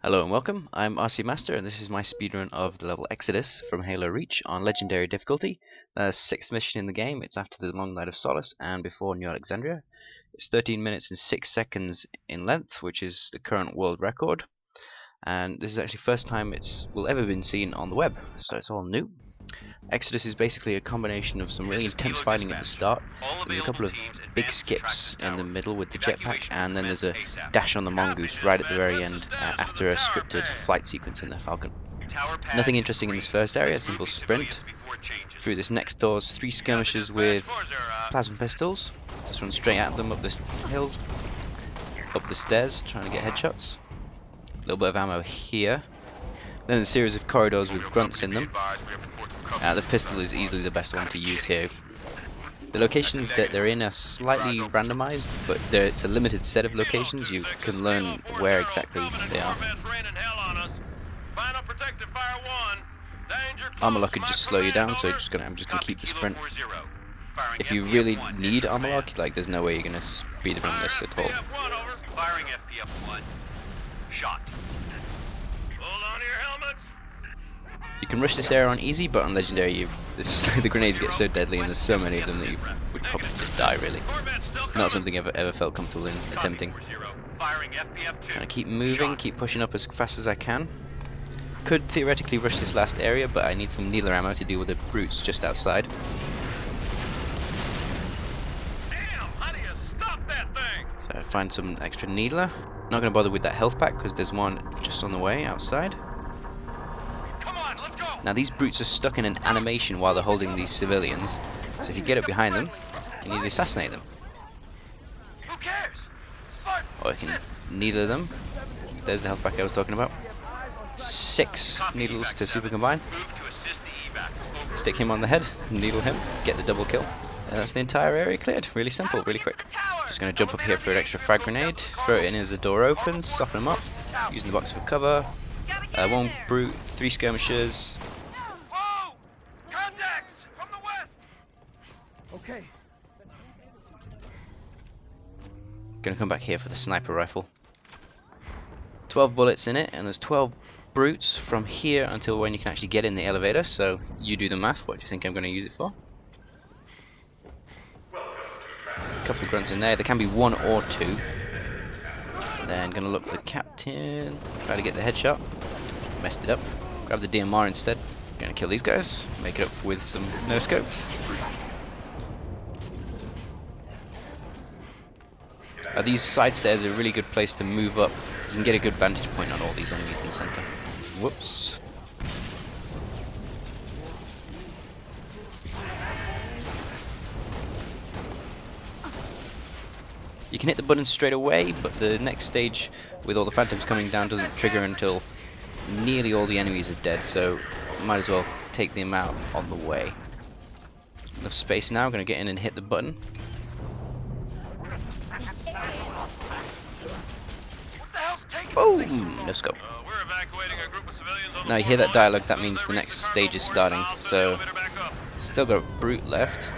Hello and welcome, I'm RC Master and this is my speedrun of the level Exodus from Halo Reach on Legendary difficulty. The 6th mission in the game, it's after the Long Night of Solace and before New Alexandria. It's 13 minutes and 6 seconds in length, which is the current world record. And this is actually the first time it's ever been seen on the web, so it's all new. Exodus is basically a combination of some really intense fighting at the start. There's a couple of big skips in the middle with the jetpack, and then there's a dash on the Mongoose right at the very end after a scripted flight sequence in the Falcon. Nothing interesting in this first area, simple sprint. Through this next door's 3 skirmishes with plasma pistols. Just run straight at them up this hill, up the stairs, trying to get headshots. A little bit of ammo here. Then a series of corridors with grunts in them. The pistol is easily the best one to use here. The locations that they're in are slightly randomized, but it's a limited set of locations. You can learn where exactly they are. Armor lock could just slow you down, so I'm just gonna keep the sprint. If you really need armor lock, like there's no way you're gonna speed run this at all. You can rush this area on easy, but on legendary, the grenades get so deadly, and there's so many of them that you would probably just die. Really, it's not something I've ever felt comfortable in attempting. Gonna keep moving, keep pushing up as fast as I can. Could theoretically rush this last area, but I need some needler ammo to deal with the brutes just outside. So I find some extra needler. Not gonna bother with that health pack because there's one just on the way outside. Now these brutes are stuck in an animation while they're holding these civilians, so if you get up behind them, you can easily assassinate them. Or you can needler them. There's the health pack I was talking about. 6 needles to super combine. Stick him on the head, needle him, get the double kill. And that's the entire area cleared. Really simple, really quick. Just going to jump up here for an extra frag grenade, throw it in as the door opens, soften them up, using the box for cover. 1 brute, 3 skirmishers. Okay. Gonna come back here for the sniper rifle. 12 bullets in it, and there's 12 brutes from here until when you can actually get in the elevator, so you do the math. What do you think I'm going to use it for? A couple of grunts in there. There can be 1 or 2. Then gonna look for the captain, try to get the headshot. Messed it up. Grab the DMR instead. Gonna kill these guys, make it up with some no scopes. These side stairs are a really good place to move up. You can get a good vantage point on all these enemies in the center. Whoops. You can hit the button straight away, but the next stage with all the phantoms coming down doesn't trigger until nearly all the enemies are dead, so might as well take them out on the way. Enough space now, I'm going to get in and hit the button. Boom! No scope. Now you hear that dialogue, that means the next stage is starting, so still got a brute left.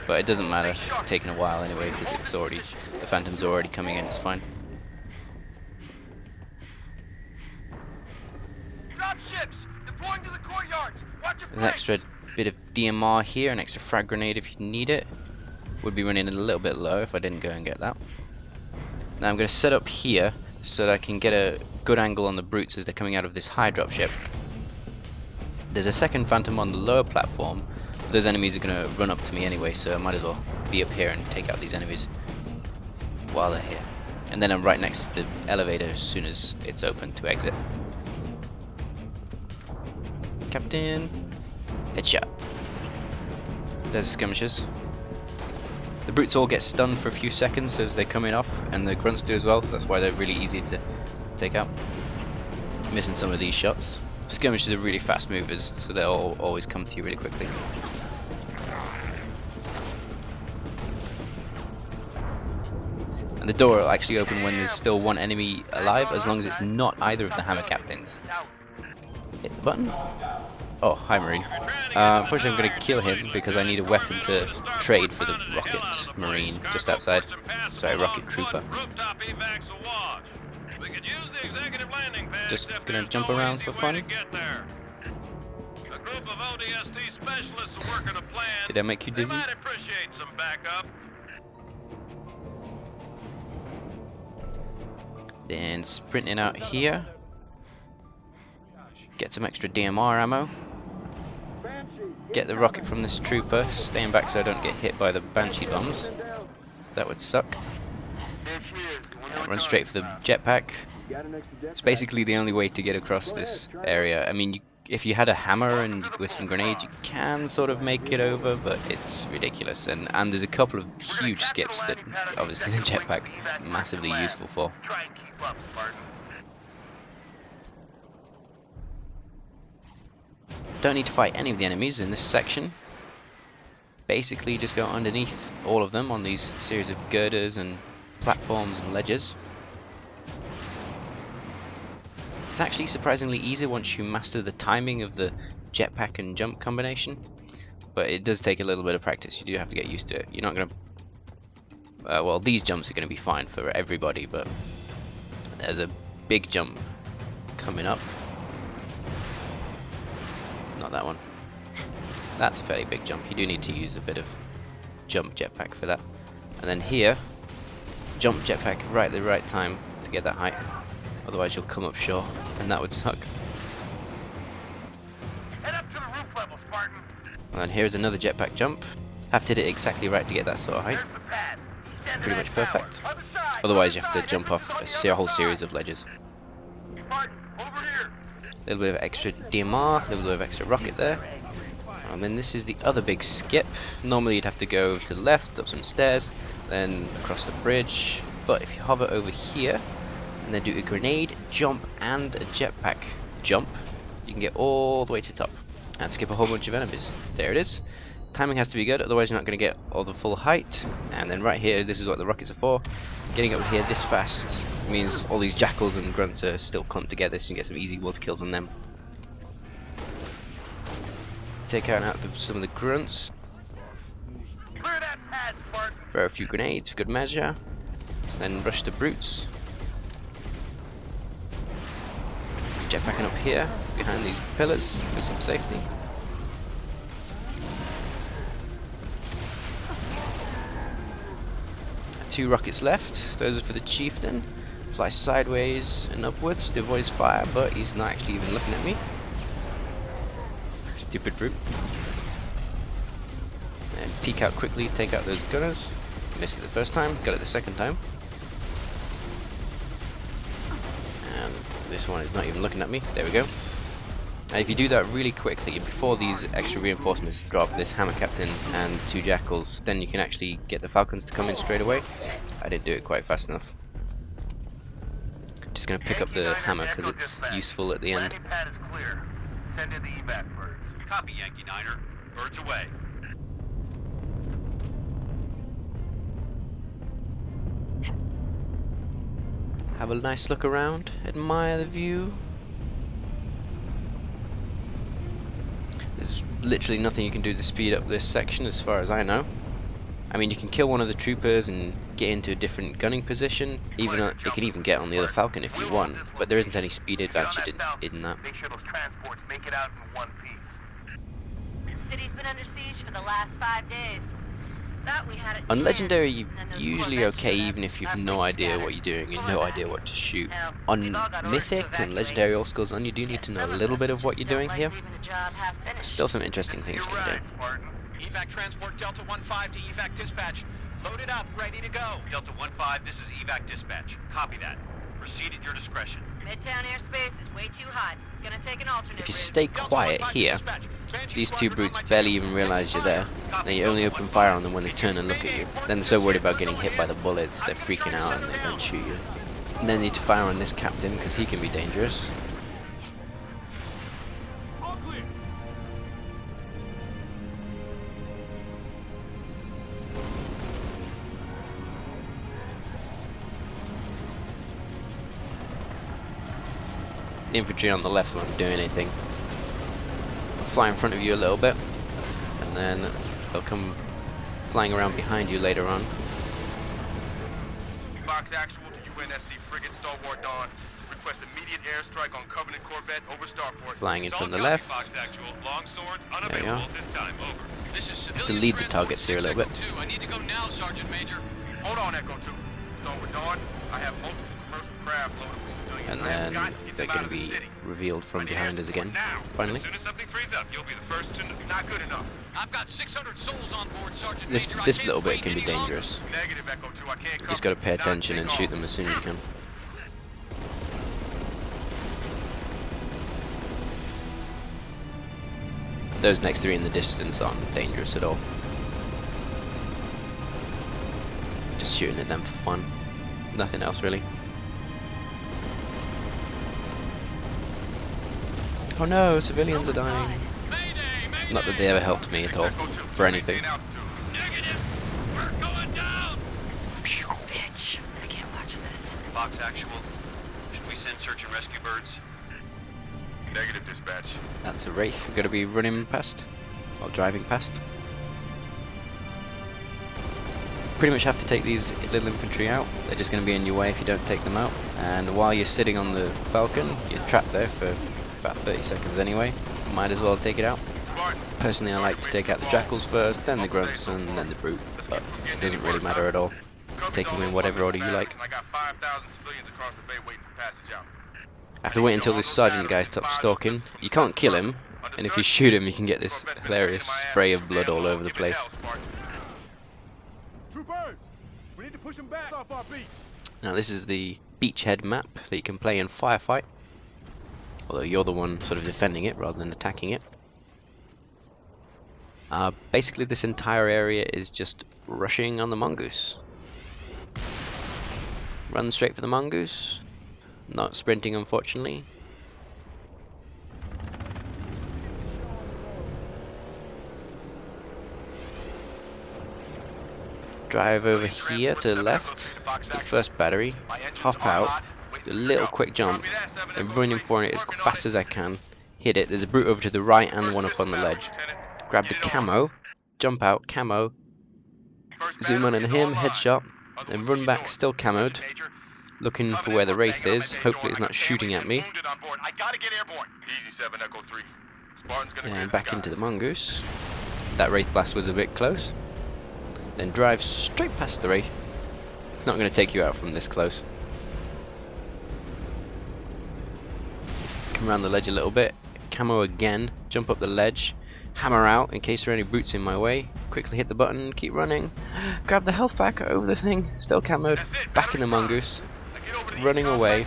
But it doesn't matter, it's taking a while anyway because it's already, the phantoms are already coming in, it's fine. An extra bit of DMR here, an extra frag grenade if you need it. Would be running a little bit low if I didn't go and get that. Now I'm going to set up here so that I can get a good angle on the brutes as they're coming out of this high drop ship. There's a second phantom on the lower platform. Those enemies are going to run up to me anyway, so I might as well be up here and take out these enemies while they're here. And then I'm right next to the elevator as soon as it's open to exit. Captain, headshot. There's the skirmishers. The brutes all get stunned for a few seconds as they're coming off, and the grunts do as well, so that's why they're really easy to take out. Missing some of these shots. Skirmishers are really fast movers, so they'll always come to you really quickly. And the door will actually open when there's still 1 enemy alive, as long as it's not either of the hammer captains. Hit the button. Oh, hi Marine. Unfortunately I'm going to kill him because I need a weapon to trade for the rocket Marine just outside. Sorry, rocket trooper. Just gonna jump around for fun. Did I make you dizzy? Then sprinting out here. Get some extra DMR ammo. Get the rocket from this trooper, staying back so I don't get hit by the Banshee bombs. That would suck. Run straight for the jetpack. It's basically the only way to get across this area. I mean, if you had a hammer and with some grenades, you can sort of make it over, but it's ridiculous. And there's a couple of huge skips that obviously the jetpack massively useful for. Don't need to fight any of the enemies in this section. Basically just go underneath all of them on these series of girders and platforms and ledges. It's actually surprisingly easy once you master the timing of the jetpack and jump combination, but it does take a little bit of practice. You do have to get used to it. You're not going to well, these jumps are going to be fine for everybody, but there's a big jump coming up. Not that one. That's a fairly big jump. You do need to use a bit of jump jetpack for that. And then here, jump jetpack right at the right time to get that height. Otherwise you'll come up short, and that would suck. Head up to the roof level, Spartan. And then here's another jetpack jump. Have to hit it exactly right to get that sort of height. There's the pad. It's pretty much perfect. Otherwise you have to jump off a whole series of ledges. Spartan, over here. A little bit of extra DMR, a little bit of extra rocket there. And then this is the other big skip. Normally you'd have to go to the left, up some stairs, then across the bridge. But if you hover over here, and then do a grenade, jump, and a jetpack jump, you can get all the way to the top and skip a whole bunch of enemies. There it is. Timing has to be good, otherwise you're not going to get all the full height. And then right here, this is what the rockets are for. Getting up here this fast means all these jackals and grunts are still clumped together, so you can get some easy water kills on them. Take out some of the grunts. Clear that pad, Spartan. Throw a few grenades for good measure. Then rush the brutes. Jetpacking up here behind these pillars for some safety. Two rockets left. Those are for the chieftain. Fly sideways and upwards to avoid his fire, but he's not actually even looking at me. Stupid brute. And peek out quickly, take out those gunners. Missed it the first time, got it the second time. And this one is not even looking at me. There we go. And if you do that really quickly, before these extra reinforcements drop, this hammer captain and two jackals, then you can actually get the falcons to come in straight away. I didn't do it quite fast enough. Just gonna pick up the hammer because it's useful at the end. Landing pad is clear. Send in the evac birds. Copy, Yankee Niner. Birds away. Have a nice look around, admire the view. There's literally nothing you can do to speed up this section as far as I know. I mean, you can kill one of the troopers and get into a different gunning position. Even you can even get on the other Falcon if you want, but there isn't any speed advantage in that. Make sure those transports make it out in one piece. The city's been under siege for the last 5 days. Thought we had it On in Legendary, hand, you're and then those usually Corvettes okay showed up. even if you've Our no fleet idea scattered. what you're doing and Pull no it idea back. what to shoot. Hell, On we've all got orders to Mythic and evacuate. Legendary All Skills on, you do need to know a little bit of what you're doing here. Still some interesting things you can do. Spartan. Evac transport Delta 1-5 to evac dispatch. Loaded up, ready to go. Delta 1-5, this is evac dispatch. Copy that. Proceed at your discretion. Midtown airspace is way too hot. Gonna take an alternate If you route. stay quiet here, these two brutes barely even realize you're there. Then you only open fire on them when they turn and look at you. Then they're so worried about getting hit by the bullets, they're freaking out and they don't shoot you. And then you need to fire on this captain because he can be dangerous. The infantry on the left won't do anything. They'll fly in front of you a little bit, and then they'll come flying around behind you later on. Box actual, did you twin SC frigate Stalwart Dawn. Request immediate airstrike on Covenant Corvette over Starport. Flying in from the Solid copy, left. Fox Actual. Long swords There you unavailable are. at this time. Over. This is Have to lead the targets here a little bit. I need to go now, Sergeant Major. Hold on, Echo 2. Stalwart Dawn, I have multiple commercial craft loaded with civilians. And I have then got to get they're them going out to of the be city. revealed from behind us again. Now. Finally. As soon as something frees up, you'll be the first to know. Not good enough. I've got 600 souls on board, Sergeant This Major. I this can't little bit wait can be any longer. dangerous. Negative, Echo 2. I can't You just got to pay Not attention take and off. shoot them as soon as you can. Those next three in the distance aren't dangerous at all. Just shooting at them for fun. Nothing else really. Oh no, civilians are dying. Not that they ever helped me at all, for anything. Negative. We're going down. Bitch. I can't watch this. Fox Actual. Should we send search and rescue birds? Negative, dispatch. That's a Wraith we're going to be running past, or driving past. Pretty much have to take these little infantry out. They're just going to be in your way if you don't take them out. And while you're sitting on the Falcon, you're trapped there for about 30 seconds anyway. Might as well take it out. Personally, I like to take out the Jackals first, then the Grunts, and then the Brute. But it doesn't really matter at all. Take them in whatever order you like. I got 5,000 civilians across the bay waiting for passage out. I have to wait until this sergeant guy stops stalking. You can't kill him, and if you shoot him, you can get this hilarious spray of blood all over the place. Troopers, we need to push them back off our beach. Now this is the beachhead map that you can play in Firefight, although you're the one sort of defending it rather than attacking it. Basically this entire area is just rushing on the Mongoose. Run straight for the Mongoose. Not sprinting, unfortunately. Drive over here to the left, the first battery, hop out, do a little quick jump, and run in for it as fast as I can. Hit it, there's a Brute over to the right and one up on the ledge. Grab the camo, jump out, camo, zoom in on him, headshot, then run back, still camoed. Looking for where the Wraith is. Hopefully it's not shooting at me. And back into the Mongoose. That Wraith blast was a bit close. Then drive straight past the Wraith. It's not going to take you out from this close. Come around the ledge a little bit. Camo again. Jump up the ledge. Hammer out in case there are any Brutes in my way. Quickly hit the button. Keep running. Grab the health pack over the thing. Still camoed. Back in the Mongoose. Running away.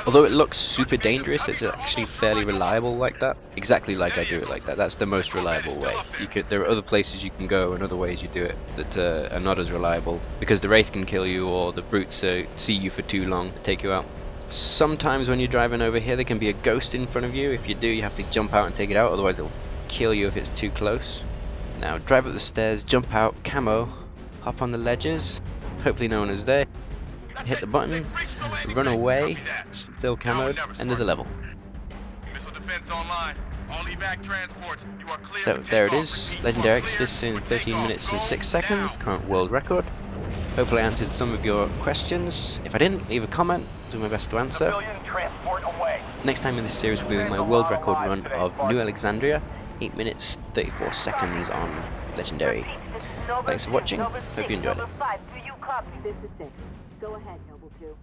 Although it looks super dangerous, it's actually fairly reliable like that. Exactly like I do it like that. That's the most reliable way. There are other places you can go and other ways you do it that are not as reliable, because the Wraith can kill you or the Brutes see you for too long and take you out. Sometimes when you're driving over here there can be a ghost in front of you. If you do, you have to jump out and take it out, otherwise it'll kill you if it's too close. Now drive up the stairs, jump out, camo, hop on the ledges, hopefully no one is there. Hit the button, run away, still camoed, end of the level. So there it is, Legendary Exodus in 13 minutes and 6 seconds, current world record. Hopefully I answered some of your questions. If I didn't, leave a comment, I'll do my best to answer. Next time in this series will be my world record run of New Alexandria, 8 minutes 34 seconds on Legendary. Thanks for watching, hope you enjoyed it. This is 6. Go ahead, Noble 2.